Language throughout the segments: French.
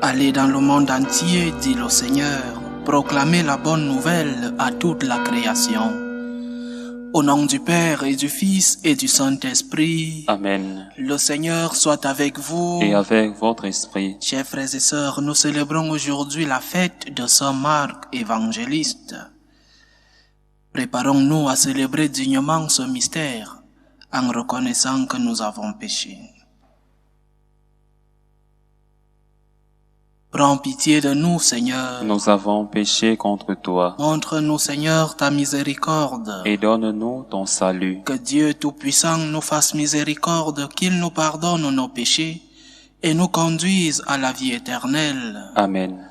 Allez dans le monde entier, dit le Seigneur, proclamez la bonne nouvelle à toute la création. Au nom du Père et du Fils et du Saint-Esprit. Amen. Le Seigneur soit avec vous. Et avec votre esprit. Chers frères et sœurs, nous célébrons aujourd'hui la fête de Saint Marc évangéliste. Préparons-nous à célébrer dignement ce mystère en reconnaissant que nous avons péché. Prends pitié de nous, Seigneur. Nous avons péché contre toi. Montre-nous, Seigneur, ta miséricorde. Et donne-nous ton salut. Que Dieu Tout-Puissant nous fasse miséricorde, qu'il nous pardonne nos péchés et nous conduise à la vie éternelle. Amen.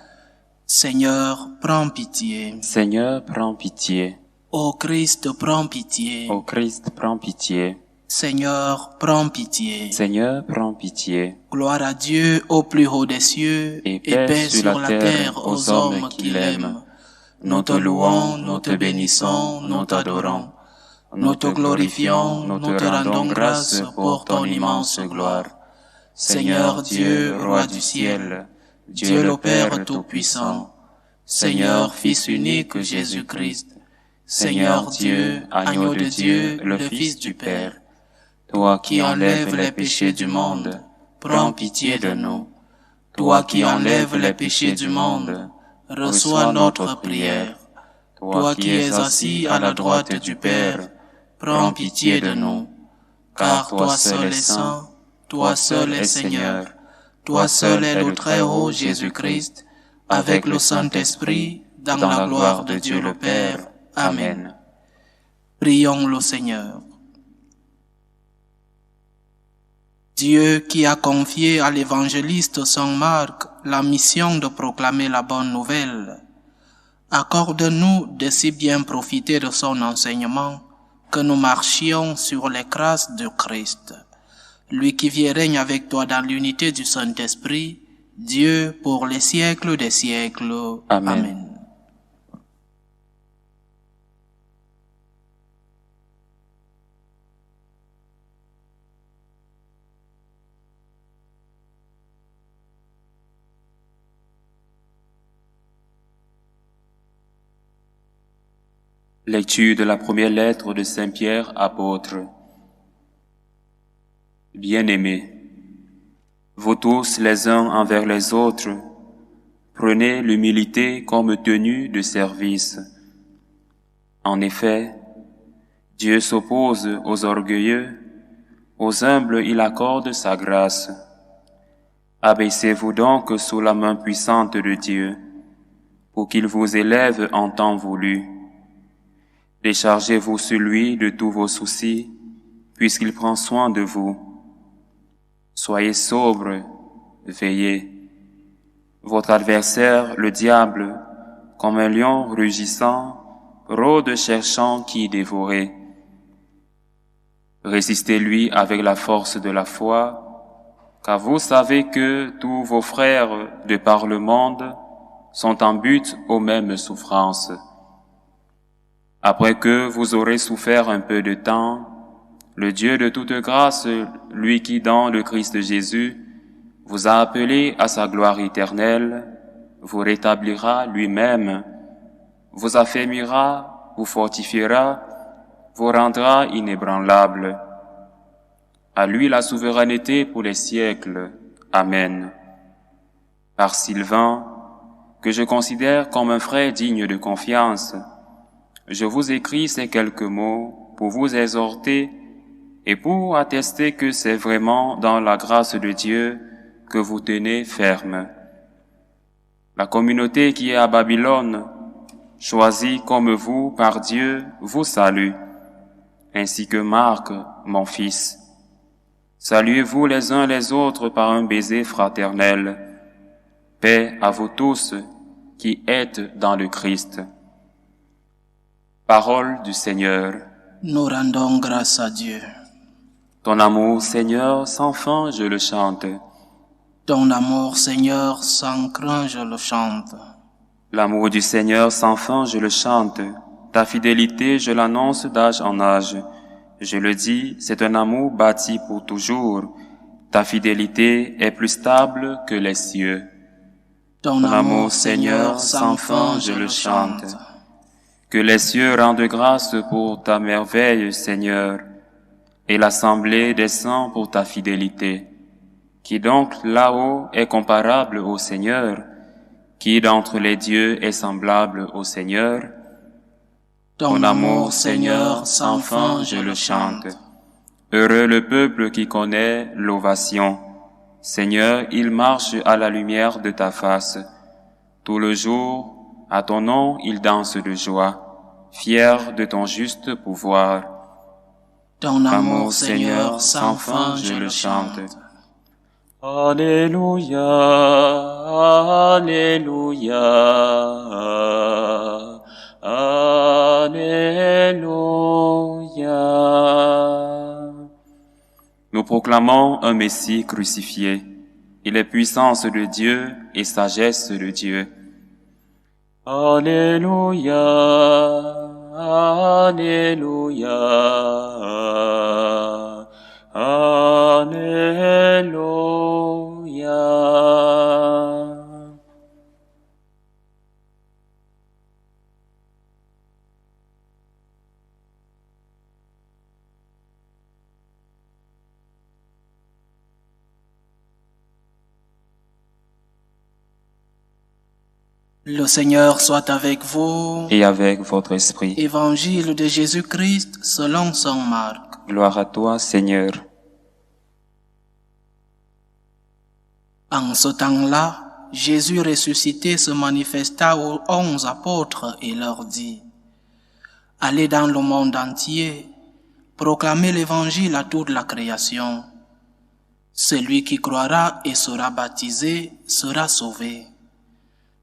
Seigneur, prends pitié. Seigneur, prends pitié. Ô Christ, prends pitié. Ô Christ, prends pitié. Seigneur, prends pitié. Seigneur, prends pitié. Gloire à Dieu au plus haut des cieux et paix sur la terre aux hommes qui l'aiment. Nous te louons, nous te bénissons, nous t'adorons. Nous te glorifions, nous te rendons grâce pour ton immense gloire. Seigneur Dieu, Roi du ciel, Dieu le Père Tout-Puissant, Seigneur Fils unique Jésus-Christ, Seigneur Dieu, Agneau de Dieu, le Fils du Père, toi qui enlèves les péchés du monde, prends pitié de nous. Toi qui enlèves les péchés du monde, reçois notre prière. Toi qui es assis à la droite du Père, prends pitié de nous. Car toi seul est saint, toi seul est Seigneur, toi seul est le Très-Haut Jésus-Christ, avec le Saint-Esprit, dans la gloire de Dieu le Père. Amen. Prions le Seigneur. Dieu qui a confié à l'évangéliste Saint Marc la mission de proclamer la bonne nouvelle, accorde-nous de si bien profiter de son enseignement que nous marchions sur les traces de Christ, lui qui vit et règne avec toi dans l'unité du Saint-Esprit, Dieu pour les siècles des siècles. Amen. Amen. Lecture de la première lettre de Saint Pierre, apôtre. Bien-aimés, vous tous les uns envers les autres, prenez l'humilité comme tenue de service. En effet, Dieu s'oppose aux orgueilleux, aux humbles il accorde sa grâce. Abaissez-vous donc sous la main puissante de Dieu, pour qu'il vous élève en temps voulu. Déchargez-vous sur lui de tous vos soucis, puisqu'il prend soin de vous. Soyez sobres, veillez. Votre adversaire, le diable, comme un lion rugissant, rôde cherchant qui dévorer. Résistez-lui avec la force de la foi, car vous savez que tous vos frères de par le monde sont en but aux mêmes souffrances. Après que vous aurez souffert un peu de temps, le Dieu de toute grâce, lui qui dans le Christ Jésus vous a appelé à sa gloire éternelle, vous rétablira lui-même, vous affermira, vous fortifiera, vous rendra inébranlable. À lui la souveraineté pour les siècles. Amen. Par Sylvain, que je considère comme un frère digne de confiance, je vous écris ces quelques mots pour vous exhorter et pour attester que c'est vraiment dans la grâce de Dieu que vous tenez ferme. La communauté qui est à Babylone, choisie comme vous par Dieu, vous salue, ainsi que Marc, mon fils. Saluez-vous les uns les autres par un baiser fraternel. Paix à vous tous qui êtes dans le Christ. Parole du Seigneur. Nous rendons grâce à Dieu. Ton amour, Seigneur, sans fin, je le chante. Ton amour, Seigneur, sans crainte, je le chante. L'amour du Seigneur sans fin, je le chante. Ta fidélité, je l'annonce d'âge en âge. Je le dis, c'est un amour bâti pour toujours. Ta fidélité est plus stable que les cieux. Ton amour, Seigneur, sans fin, je le chante. Que les cieux rendent grâce pour ta merveille, Seigneur, et l'assemblée des saints pour ta fidélité. Qui donc là-haut est comparable au Seigneur? Qui d'entre les dieux est semblable au Seigneur? Ton amour, Seigneur, sans fin, je le chante. Heureux le peuple qui connaît l'ovation. Seigneur, il marche à la lumière de ta face. Tout le jour, à ton nom, il danse de joie, fier de ton juste pouvoir. Ton amour, Seigneur, sans fin, je le chante. Alléluia, Alléluia, Alléluia. Nous proclamons un Messie crucifié. Il est puissance de Dieu et sagesse de Dieu. Alléluia, Alléluia, Alléluia. Le Seigneur soit avec vous. Et avec votre esprit. Évangile de Jésus-Christ selon saint Marc. Gloire à toi, Seigneur. En ce temps-là, Jésus ressuscité se manifesta aux 11 apôtres et leur dit: Allez dans le monde entier, proclamez l'évangile à toute la création. Celui qui croira et sera baptisé sera sauvé.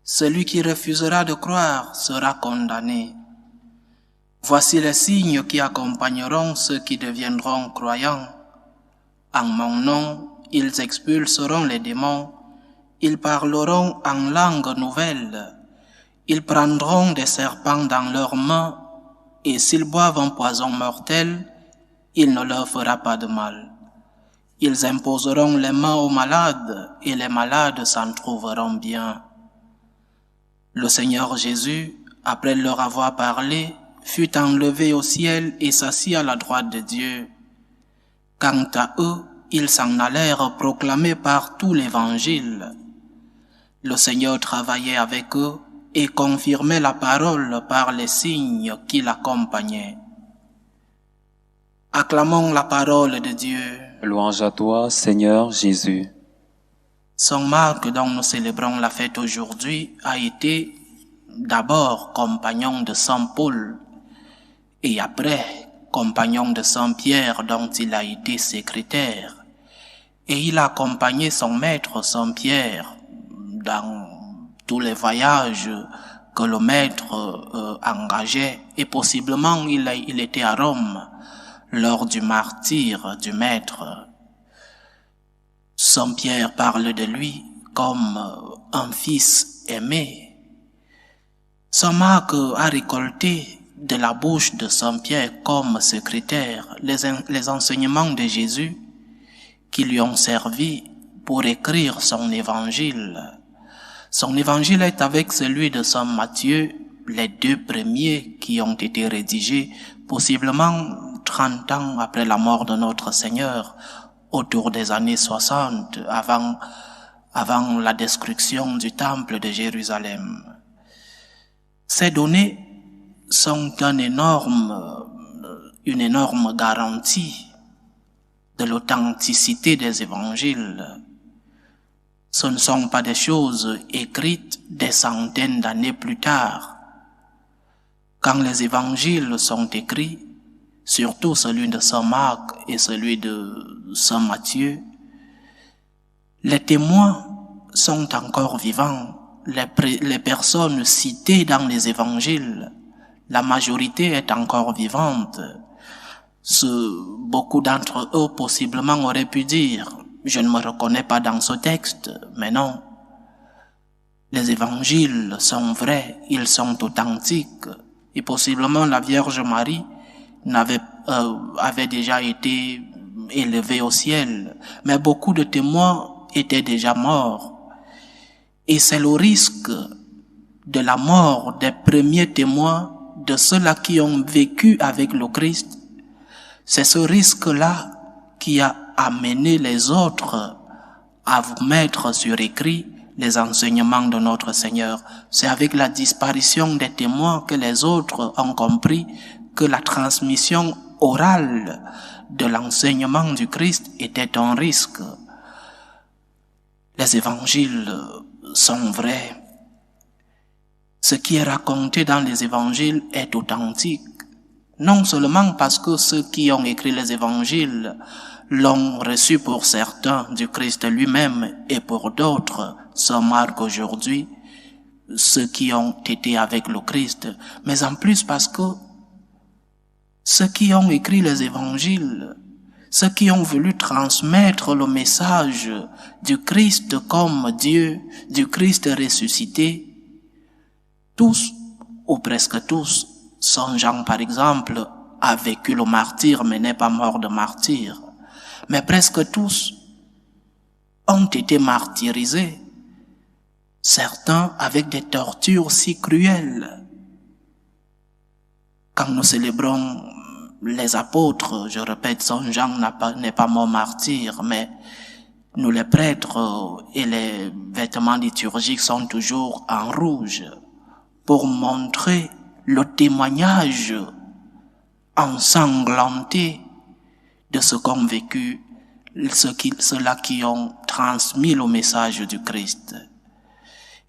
Celui qui refusera de croire sera condamné. Voici les signes qui accompagneront ceux qui deviendront croyants. En mon nom, ils expulseront les démons, ils parleront en langue nouvelle, ils prendront des serpents dans leurs mains, et s'ils boivent un poison mortel, il ne leur fera pas de mal. Ils imposeront les mains aux malades, et les malades s'en trouveront bien. Le Seigneur Jésus, après leur avoir parlé, fut enlevé au ciel et s'assit à la droite de Dieu. Quant à eux, ils s'en allèrent proclamer partout l'Évangile. Le Seigneur travaillait avec eux et confirmait la parole par les signes qui l'accompagnaient. Acclamons la parole de Dieu. Louange à toi, Seigneur Jésus. Saint Marc, dont nous célébrons la fête aujourd'hui, a été d'abord compagnon de Saint Paul et après compagnon de Saint Pierre, dont il a été secrétaire. Et il a accompagné son maître, Saint Pierre, dans tous les voyages que le maître engageait. Et possiblement, il était à Rome lors du martyre du maître. Saint Pierre parle de lui comme un fils aimé. Saint Marc a récolté de la bouche de Saint Pierre comme secrétaire les enseignements de Jésus qui lui ont servi pour écrire son évangile. Son évangile est avec celui de Saint Matthieu, les deux premiers qui ont été rédigés possiblement 30 ans après la mort de notre Seigneur, autour des années 60, avant la destruction du temple de Jérusalem. Ces données sont une énorme garantie de l'authenticité des évangiles. Ce ne sont pas des choses écrites des centaines d'années plus tard. Quand les évangiles sont écrits, surtout celui de Saint Marc et celui de Saint Matthieu, les témoins sont encore vivants. Les personnes citées dans les évangiles, la majorité est encore vivante. Beaucoup d'entre eux possiblement auraient pu dire: je ne me reconnais pas dans ce texte, mais non. Les évangiles sont vrais, ils sont authentiques, et possiblement la Vierge Marie avait déjà été élevée au ciel, mais beaucoup de témoins étaient déjà morts. Et c'est le risque de la mort des premiers témoins, de ceux-là qui ont vécu avec le Christ. C'est ce risque-là qui a amené les autres à vous mettre sur écrit les enseignements de notre Seigneur. C'est avec la disparition des témoins que les autres ont compris que la transmission orale de l'enseignement du Christ était un risque. Les évangiles sont vrais. Ce qui est raconté dans les évangiles est authentique. Non seulement parce que ceux qui ont écrit les évangiles l'ont reçu pour certains du Christ lui-même et pour d'autres, Saint Marc aujourd'hui, ceux qui ont été avec le Christ, mais en plus parce que ceux qui ont écrit les évangiles, ceux qui ont voulu transmettre le message du Christ comme Dieu, du Christ ressuscité, tous, ou presque tous, Saint Jean par exemple, a vécu le martyre mais n'est pas mort de martyre. Mais presque tous ont été martyrisés, certains avec des tortures si cruelles. Quand nous célébrons les apôtres, je répète, Saint Jean n'est pas mort martyr, mais nous les prêtres et les vêtements liturgiques sont toujours en rouge pour montrer le témoignage ensanglanté de ce qu'ont vécu ceux-là qui ont transmis le message du Christ.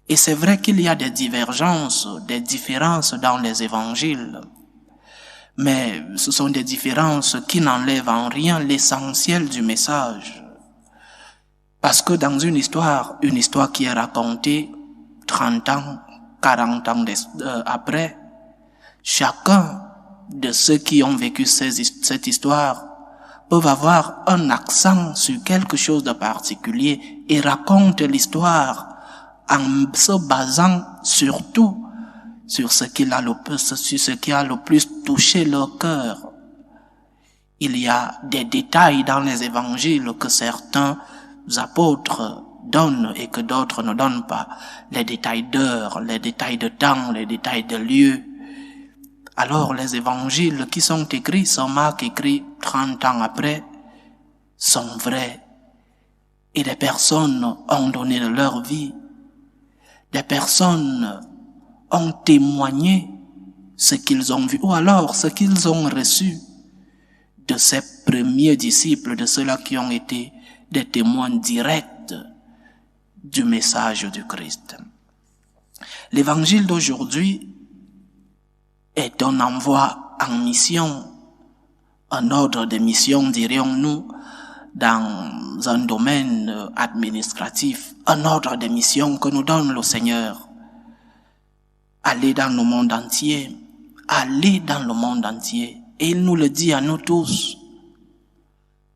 Et c'est vrai qu'il y a des divergences, des différences dans les évangiles, mais ce sont des différences qui n'enlèvent en rien l'essentiel du message. Parce que dans une histoire qui est racontée 30 ans, 40 ans après, chacun de ceux qui ont vécu cette histoire peuvent avoir un accent sur quelque chose de particulier et racontent l'histoire en se basant surtout sur ce qui a le plus touché leur cœur. Il y a des détails dans les évangiles que certains apôtres donnent et que d'autres ne donnent pas. Les détails d'heures, les détails de temps, les détails de lieux. Alors les évangiles qui sont écrits, Saint Marc écrit 30 ans après, sont vrais. Et des personnes ont donné de leur vie. Des personnes ont témoigné ce qu'ils ont vu, ou alors ce qu'ils ont reçu de ces premiers disciples, de ceux-là qui ont été des témoins directs du message du Christ. L'évangile d'aujourd'hui est un envoi en mission, un ordre de mission, dirions-nous, dans un domaine administratif, un ordre de mission que nous donne le Seigneur. Allez dans le monde entier, allez dans le monde entier. Et il nous le dit à nous tous.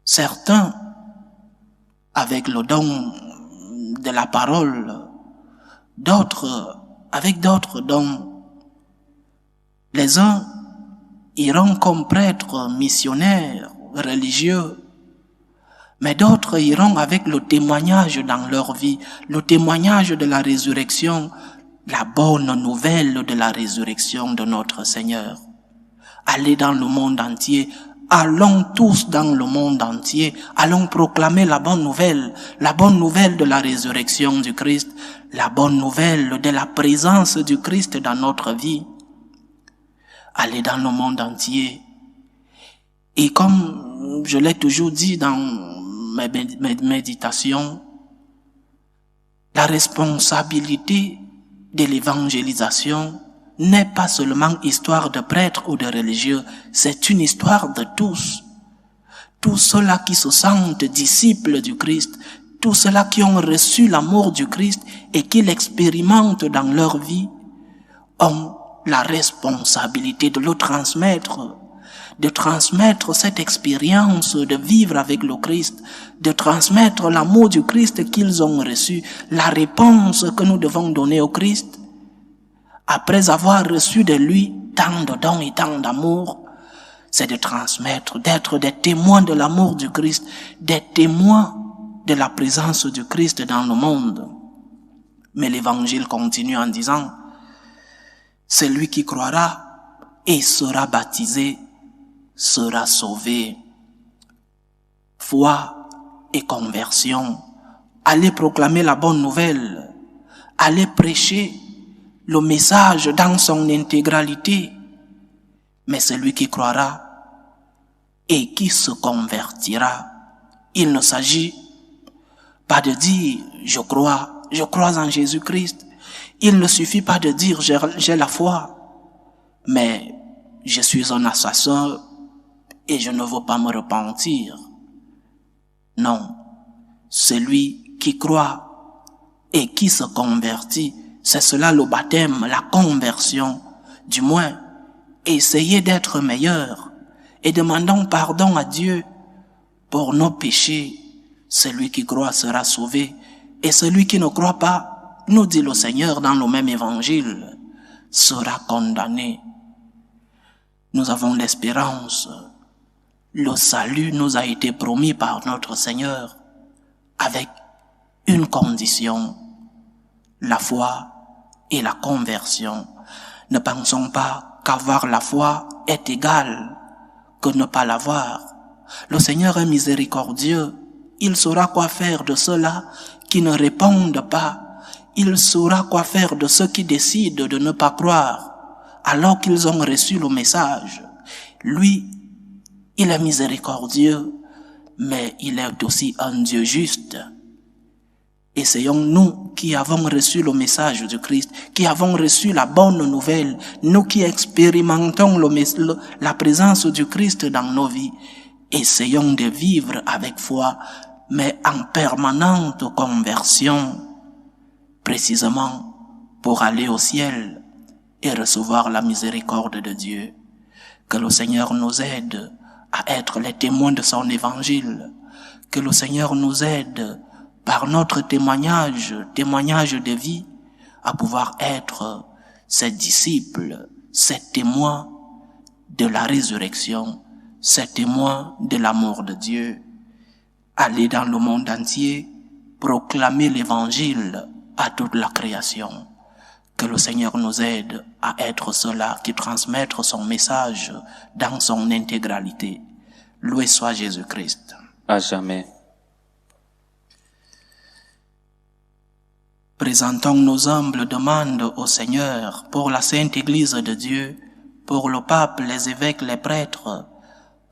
Certains, avec le don de la parole, d'autres, avec d'autres dons. Les uns iront comme prêtres, missionnaires, religieux, mais d'autres iront avec le témoignage dans leur vie, le témoignage de la résurrection, la bonne nouvelle de la résurrection de notre Seigneur. Allez dans le monde entier, allons tous dans le monde entier, allons proclamer la bonne nouvelle de la résurrection du Christ, la bonne nouvelle de la présence du Christ dans notre vie. Allez dans le monde entier. Et comme je l'ai toujours dit dans mes méditations, la responsabilité de l'évangélisation n'est pas seulement histoire de prêtres ou de religieux, c'est une histoire de tous. Tous ceux-là qui se sentent disciples du Christ, tous ceux-là qui ont reçu l'amour du Christ et qui l'expérimentent dans leur vie, ont la responsabilité de le transmettre, de transmettre cette expérience de vivre avec le Christ, de transmettre l'amour du Christ qu'ils ont reçu, la réponse que nous devons donner au Christ, après avoir reçu de lui tant de dons et tant d'amour, c'est de transmettre, d'être des témoins de l'amour du Christ, des témoins de la présence du Christ dans le monde. Mais l'évangile continue en disant, celui qui croira et sera baptisé sera sauvé. Foi et conversion. Allez proclamer la bonne nouvelle. Allez prêcher le message dans son intégralité. Mais celui qui croira et qui se convertira, il ne s'agit pas de dire je crois en Jésus-Christ. Il ne suffit pas de dire j'ai la foi, mais je suis un assassin et je ne veux pas me repentir. Non, celui qui croit et qui se convertit, c'est cela le baptême, la conversion. Du moins, essayez d'être meilleur et demandons pardon à Dieu pour nos péchés. Celui qui croit sera sauvé et celui qui ne croit pas, nous dit le Seigneur dans le même évangile, sera condamné. Nous avons l'espérance. Le salut nous a été promis par notre Seigneur avec une condition, la foi et la conversion. Ne pensons pas qu'avoir la foi est égal que ne pas l'avoir. Le Seigneur est miséricordieux. Il saura quoi faire de ceux-là qui ne répondent pas. Il saura quoi faire de ceux qui décident de ne pas croire alors qu'ils ont reçu le message. Lui, il est miséricordieux, mais il est aussi un Dieu juste. Essayons-nous qui avons reçu le message du Christ, qui avons reçu la bonne nouvelle, nous qui expérimentons la présence du Christ dans nos vies, essayons de vivre avec foi, mais en permanente conversion, précisément pour aller au ciel et recevoir la miséricorde de Dieu. Que le Seigneur nous aide à être les témoins de son évangile. Que le Seigneur nous aide par notre témoignage de vie, à pouvoir être ses disciples, ses témoins de la résurrection, ses témoins de l'amour de Dieu. Aller dans le monde entier, proclamer l'évangile à toute la création. Que le Seigneur nous aide à être ceux-là qui transmettent son message dans son intégralité. Loué soit Jésus-Christ. À jamais. Présentons nos humbles demandes au Seigneur pour la Sainte Église de Dieu, pour le pape, les évêques, les prêtres,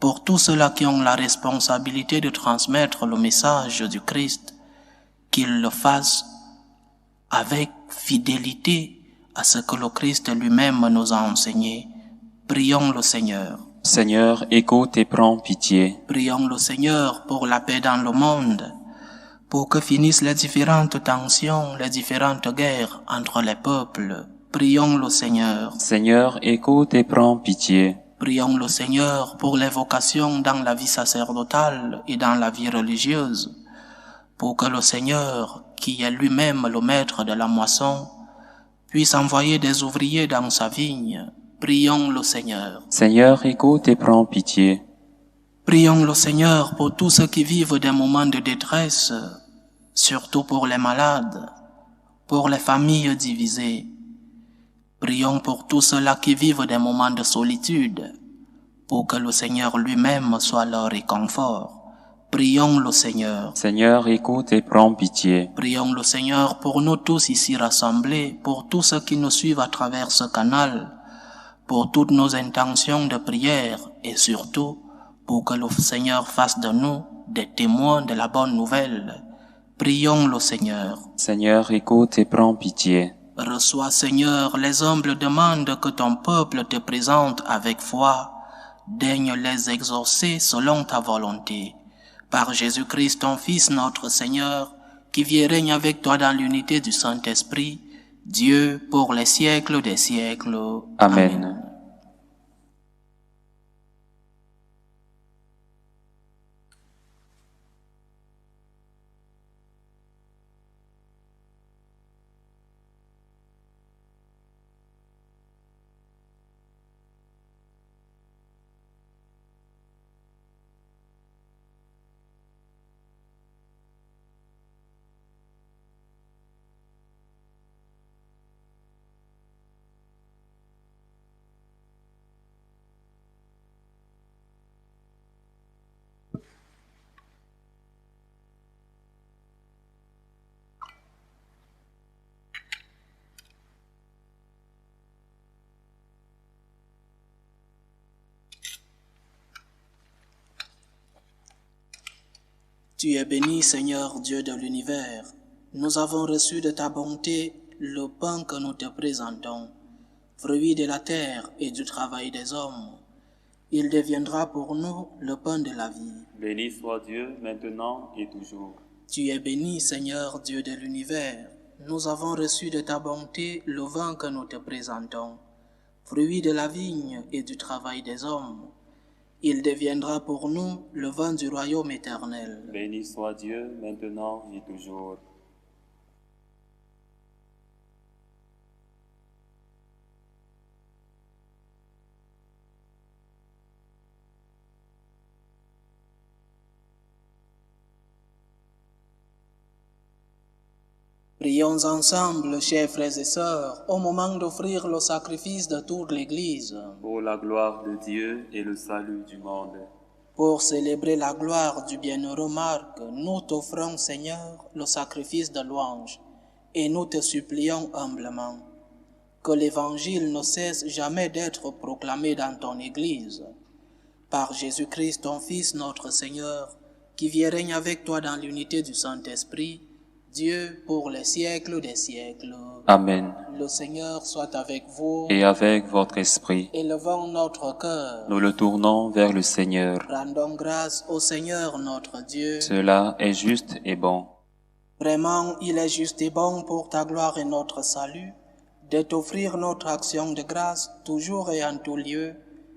pour tous ceux-là qui ont la responsabilité de transmettre le message du Christ, qu'ils le fassent avec fidélité à ce que le Christ lui-même nous a enseigné. Prions le Seigneur. Seigneur, écoute et prends pitié. Prions le Seigneur pour la paix dans le monde, pour que finissent les différentes tensions, les différentes guerres entre les peuples. Prions le Seigneur. Seigneur, écoute et prends pitié. Prions le Seigneur pour les vocations dans la vie sacerdotale et dans la vie religieuse, pour que le Seigneur, qui est lui-même le maître de la moisson, puisse envoyer des ouvriers dans sa vigne. Prions le Seigneur. Seigneur, écoute et prends pitié. Prions le Seigneur pour tous ceux qui vivent des moments de détresse, surtout pour les malades, pour les familles divisées. Prions pour tous ceux-là qui vivent des moments de solitude, pour que le Seigneur lui-même soit leur réconfort. Prions le Seigneur. Seigneur, écoute et prends pitié. Prions le Seigneur pour nous tous ici rassemblés, pour tous ceux qui nous suivent à travers ce canal, pour toutes nos intentions de prière et surtout pour que le Seigneur fasse de nous des témoins de la bonne nouvelle. Prions le Seigneur. Seigneur, écoute et prends pitié. Reçois, Seigneur, les humbles demandes que ton peuple te présente avec foi. Daigne les exaucer selon ta volonté. Par Jésus-Christ, ton Fils, notre Seigneur, qui vit et règne avec toi dans l'unité du Saint-Esprit, Dieu pour les siècles des siècles. Amen. Tu es béni, Seigneur Dieu de l'univers. Nous avons reçu de ta bonté le pain que nous te présentons, fruit de la terre et du travail des hommes. Il deviendra pour nous le pain de la vie. Béni soit Dieu maintenant et toujours. Tu es béni, Seigneur Dieu de l'univers. Nous avons reçu de ta bonté le vin que nous te présentons, fruit de la vigne et du travail des hommes. Il deviendra pour nous le vin du royaume éternel. Béni soit Dieu maintenant et toujours. Prions ensemble, chers frères et sœurs, au moment d'offrir le sacrifice de toute l'Église. Pour la gloire de Dieu et le salut du monde. Pour célébrer la gloire du bienheureux Marc, nous t'offrons, Seigneur, le sacrifice de louange, et nous te supplions humblement que l'Évangile ne cesse jamais d'être proclamé dans ton Église. Par Jésus-Christ, ton Fils, notre Seigneur, qui vit et règne avec toi dans l'unité du Saint-Esprit, Dieu pour les siècles des siècles. Amen. Le Seigneur soit avec vous. Et avec votre esprit, Élevons notre cœur. nous le tournons vers le Seigneur. Rendons grâce au Seigneur notre Dieu. Cela est juste et bon. Vraiment, il est juste et bon pour ta gloire et notre salut, de t'offrir notre action de grâce toujours et en tout lieu,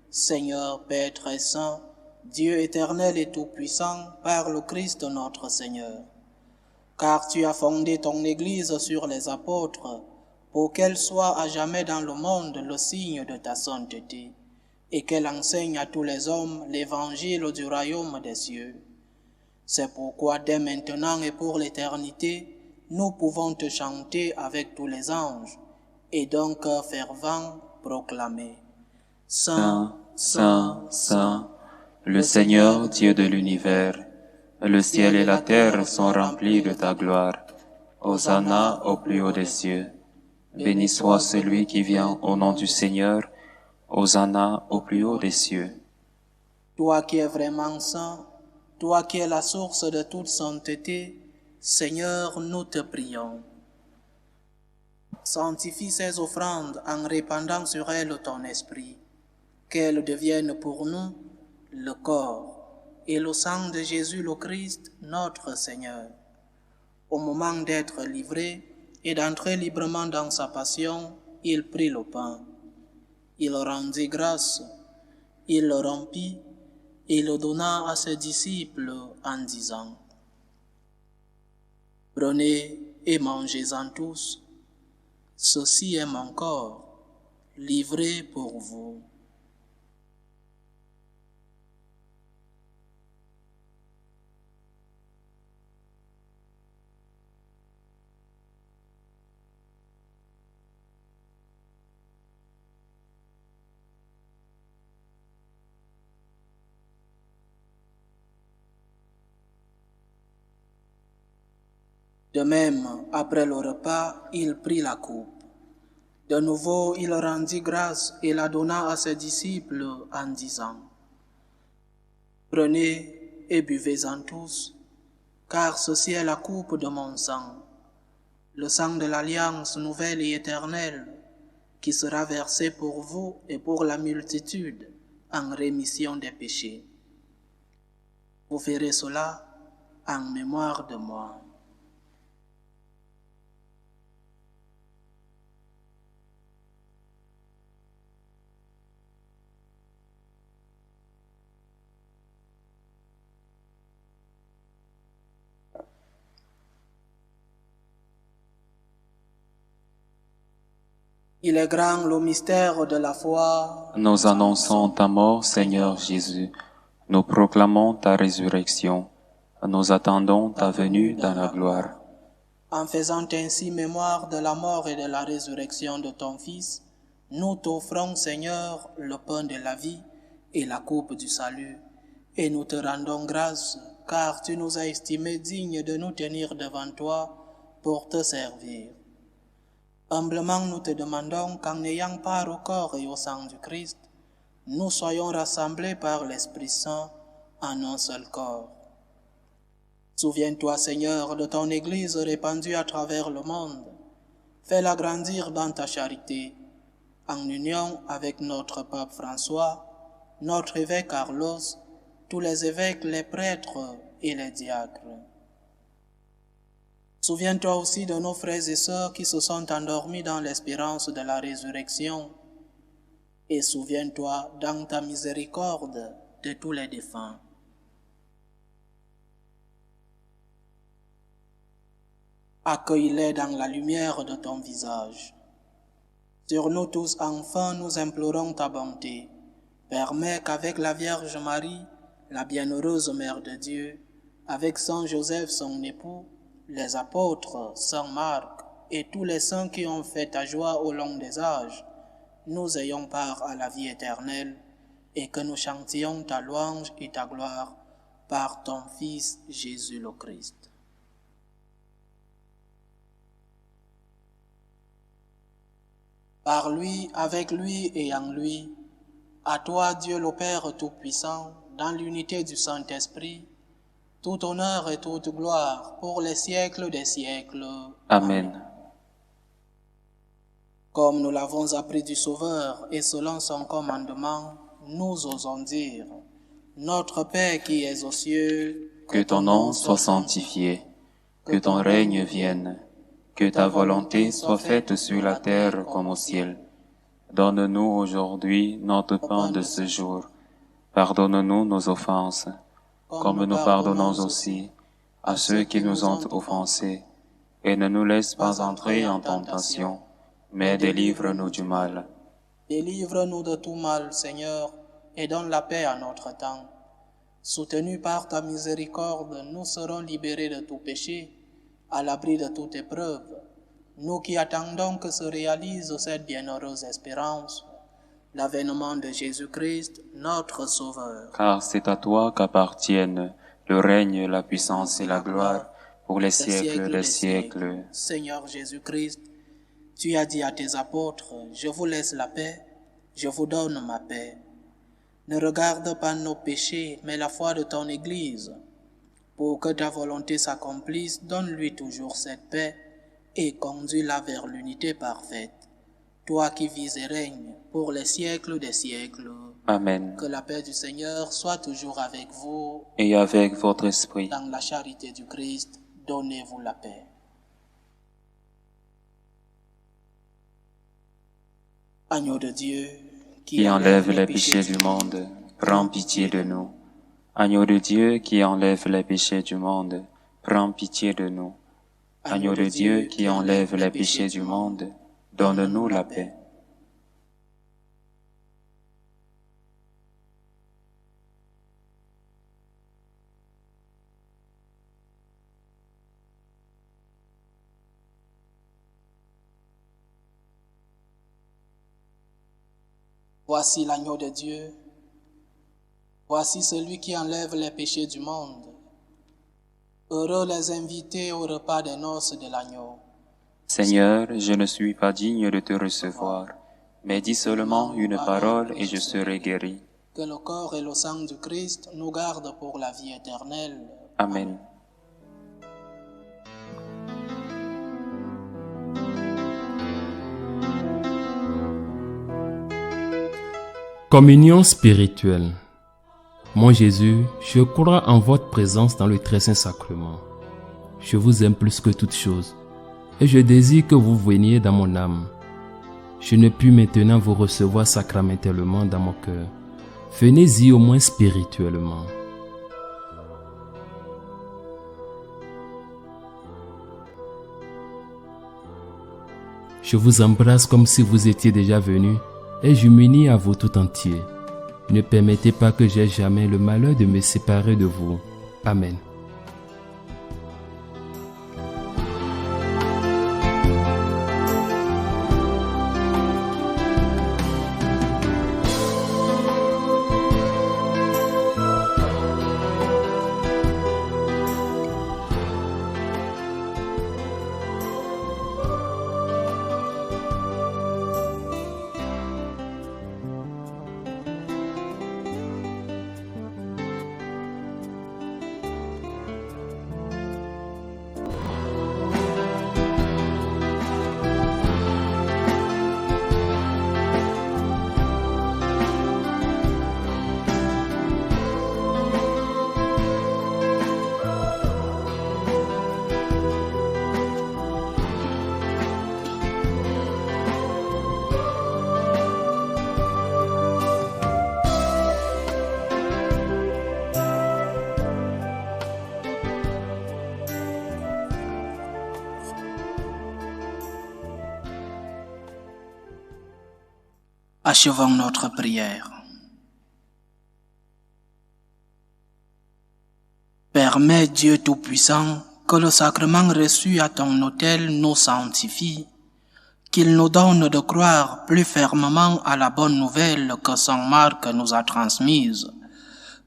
Seigneur Père très saint, Dieu éternel et tout-puissant, par le Christ notre Seigneur. Car tu as fondé ton Église sur les apôtres, pour qu'elle soit à jamais dans le monde le signe de ta sainteté, et qu'elle enseigne à tous les hommes l'évangile du royaume des cieux. C'est pourquoi dès maintenant et pour l'éternité, nous pouvons te chanter avec tous les anges, et d'un cœur fervent proclamer. Saint, Saint, Saint, le Seigneur Dieu de l'univers, le ciel et la terre sont remplis de ta gloire. Hosanna au plus haut des cieux. Béni soit celui qui vient au nom du Seigneur. Hosanna au plus haut des cieux. Toi qui es vraiment saint, toi qui es la source de toute sainteté, Seigneur, nous te prions. Sanctifie ces offrandes en répandant sur elles ton esprit, qu'elles deviennent pour nous le corps et le sang de Jésus le Christ, notre Seigneur. Au moment d'être livré et d'entrer librement dans sa passion, il prit le pain. Il rendit grâce, il le rompit et le donna à ses disciples en disant, « Prenez et mangez-en tous, ceci est mon corps, livré pour vous. » De même, après le repas, il prit la coupe. De nouveau, il rendit grâce et la donna à ses disciples en disant, « Prenez et buvez-en tous, car ceci est la coupe de mon sang, le sang de l'alliance nouvelle et éternelle, qui sera versé pour vous et pour la multitude en rémission des péchés. Vous ferez cela en mémoire de moi. » Il est grand le mystère de la foi. Nous annonçons ta mort, Seigneur Jésus. Nous proclamons ta résurrection. Nous attendons ta venue dans la gloire. En faisant ainsi mémoire de la mort et de la résurrection de ton Fils, nous t'offrons, Seigneur, le pain de la vie et la coupe du salut, et nous te rendons grâce, car tu nous as estimés dignes de nous tenir devant toi pour te servir. Humblement nous te demandons qu'en ayant part au corps et au sang du Christ, nous soyons rassemblés par l'Esprit Saint en un seul corps. Souviens-toi, Seigneur, de ton Église répandue à travers le monde. Fais-la grandir dans ta charité, en union avec notre pape François, notre évêque Carlos, tous les évêques, les prêtres et les diacres. Souviens-toi aussi de nos frères et sœurs qui se sont endormis dans l'espérance de la résurrection. Et souviens-toi dans ta miséricorde de tous les défunts. Accueille-les dans la lumière de ton visage. Sur nous tous, enfants, nous implorons ta bonté. Permets qu'avec la Vierge Marie, la bienheureuse Mère de Dieu, avec Saint Joseph, son époux, les apôtres, Saint Marc et tous les saints qui ont fait ta joie au long des âges, nous ayons part à la vie éternelle et que nous chantions ta louange et ta gloire par ton Fils Jésus le Christ. Par lui, avec lui et en lui, à toi Dieu le Père Tout-Puissant, dans l'unité du Saint-Esprit, tout honneur et toute gloire pour les siècles des siècles. Amen. Comme nous l'avons appris du Sauveur et selon son commandement, nous osons dire, Notre Père qui es aux cieux, que ton nom soit sanctifié, que ton règne vienne, que ta volonté soit faite sur la terre comme au ciel. Donne-nous aujourd'hui notre pain de ce jour. Pardonne-nous nos offenses, comme nous pardonnons aussi à ceux qui nous ont offensés. Et ne nous laisse pas entrer en tentation, mais délivre-nous du mal. Délivre-nous de tout mal, Seigneur, et donne la paix à notre temps. Soutenus par ta miséricorde, nous serons libérés de tout péché, à l'abri de toute épreuve, nous qui attendons que se réalise cette bienheureuse espérance, l'avènement de Jésus-Christ, notre Sauveur. Car c'est à toi qu'appartiennent le règne, la puissance et la gloire pour les siècles des siècles. Seigneur Jésus-Christ, tu as dit à tes apôtres, je vous laisse la paix, je vous donne ma paix. Ne regarde pas nos péchés, mais la foi de ton Église. Pour que ta volonté s'accomplisse, donne-lui toujours cette paix et conduis-la vers l'unité parfaite. Toi qui vis et règnes pour les siècles des siècles. Amen. Que la paix du Seigneur soit toujours avec vous. Et avec votre esprit. Dans la charité du Christ, donnez-vous la paix. Agneau de Dieu, qui enlève les péchés du monde, prends pitié de nous. Agneau de Dieu qui enlève les péchés du monde, prends pitié de nous. Agneau de Dieu qui enlève les péchés du monde, donne-nous la paix. Voici l'agneau de Dieu. Voici celui qui enlève les péchés du monde. Heureux les invités au repas des noces de l'agneau. Seigneur, je ne suis pas digne de te recevoir, mais dis seulement une parole et je serai guéri. Que le corps et le sang du Christ nous gardent pour la vie éternelle. Amen. Communion spirituelle. Mon Jésus, je crois en votre présence dans le très saint sacrement. Je vous aime plus que toute chose, et je désire que vous veniez dans mon âme. Je ne puis maintenant vous recevoir sacramentellement dans mon cœur. Venez-y au moins spirituellement. Je vous embrasse comme si vous étiez déjà venu, et je m'unis à vous tout entier. Ne permettez pas que j'aie jamais le malheur de me séparer de vous. Amen. Achevons notre prière. Permets, Dieu Tout-Puissant, que le sacrement reçu à ton autel nous sanctifie, qu'il nous donne de croire plus fermement à la bonne nouvelle que Saint Marc nous a transmise.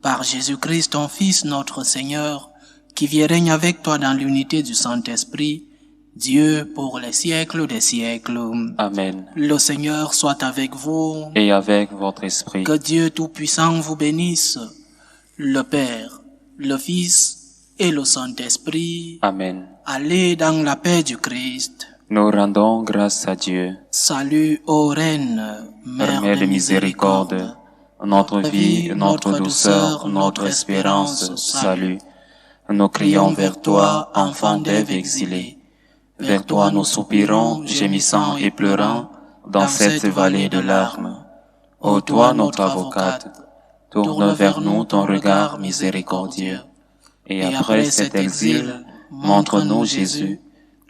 Par Jésus-Christ, ton Fils, notre Seigneur, qui vit et règne avec toi dans l'unité du Saint-Esprit, Dieu pour les siècles des siècles. Amen. Le Seigneur soit avec vous. Et avec votre esprit. Que Dieu Tout-Puissant vous bénisse, le Père, le Fils et le Saint-Esprit. Amen. Allez dans la paix du Christ. Nous rendons grâce à Dieu. Salut, ô Reine, Mère de miséricorde, notre vie, notre douceur, notre espérance, salut. Nous crions vers toi, enfant d'Ève exilée. Vers toi nous soupirons, gémissant et pleurant, dans cette vallée de larmes. Ô toi, notre avocate, tourne vers nous ton regard miséricordieux. Et après cet exil, montre-nous Jésus,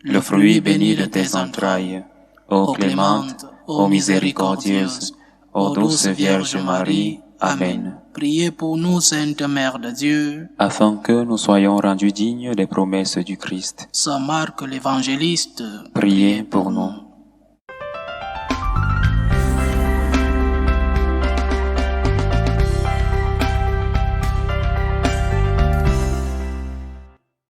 le fruit béni de tes entrailles. Ô clémente, ô miséricordieuse, ô douce Vierge Marie. Amen. Priez pour nous, Sainte Mère de Dieu, Afin que nous soyons rendus dignes des promesses du Christ. Saint Marc l'Évangéliste, Priez pour nous.